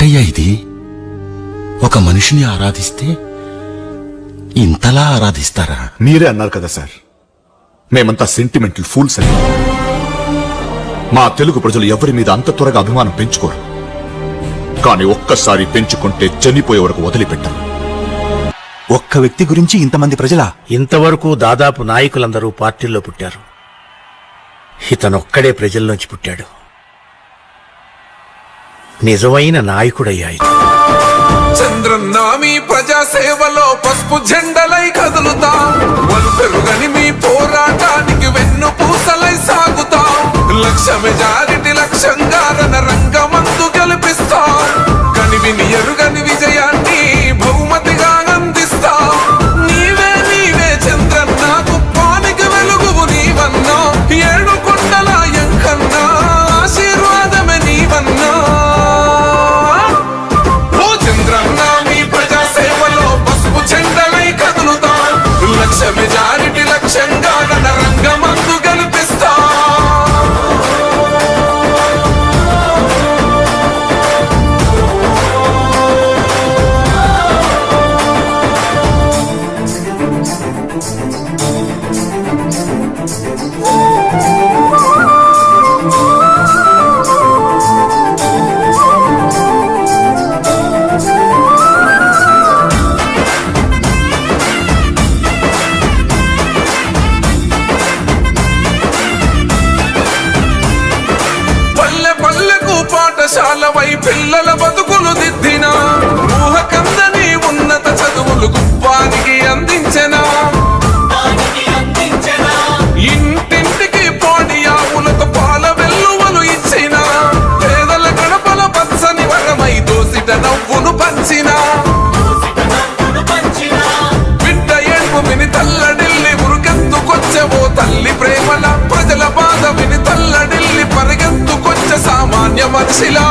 ఏంటయ్యా ఇది? ఒక మనిషిని ఆరాధిస్తే ఇంతలా ఆరాధిస్తారా? మీరే అన్నారు కదా సార్, మేమంతా సెంటిమెంటల్ ఫూల్స్ అని. మా తెలుగు ప్రజలు ఎవరి మీద అంత త్వరగా అభిమానం పెంచుకోరు. కానీ ఒక్కసారి పెంచుకుంటే చనిపోయే వరకు వదిలిపెట్టరు. ఒక్క వ్యక్తి గురించి ఇంతమంది ప్రజలా? ఇంతవరకు దాదాపు నాయకులందరూ పార్టీల్లో పుట్టారు. ఇతనొక్కడే ప్రజల్లోంచి పుట్టాడు. నిజమైన నాయకుడయ్యాయి. చంద్రన్న మీ ప్రజా సేవలో పసుపు జెండలై కదులుతా, వలు పెరుగని మీ పోరాటానికి వెన్ను పూసలై సాగుతా. లక్ష మెజారిటీ లక్ష్యంగా రంగమందు గెలిపిస్తా. కనివిని ఎరుగని విజయాన్ని బహుమతిగా అందిస్తా. నీవే నీవే చంద్రన్న, కుప్పానికి వెలుగువు నీవన్నా. ఏడు కొండల ఎంకన్నా ఆశీర్వాదమే నీవన్నా. లక్ష మెజారిటీ లక్ష్యంగా రంగమందు గెలిపిస్తా. పాఠశాలవై పిల్లల బతుకులు దిద్దిన, ఊహ కందని ఉన్నత చదువులు గుప్పానికి అందించెనా. ఇంటింటికి పాడి ఆవులతో పాల వెల్లువలు ఇచ్చిన, పేదల గడపల పచ్చని వరమై దోసిట నవ్వును పంచిన. బిడ్డ ఏడుపు విని తల్లడిల్లి ఉరుకెత్తుకొచ్చెవో తల్లి ప్రేమల, ప్రజల బాధ విని తల్లడిల్లి పరిగెత్తుకొచ్చే సామాన్య మనిషిలా.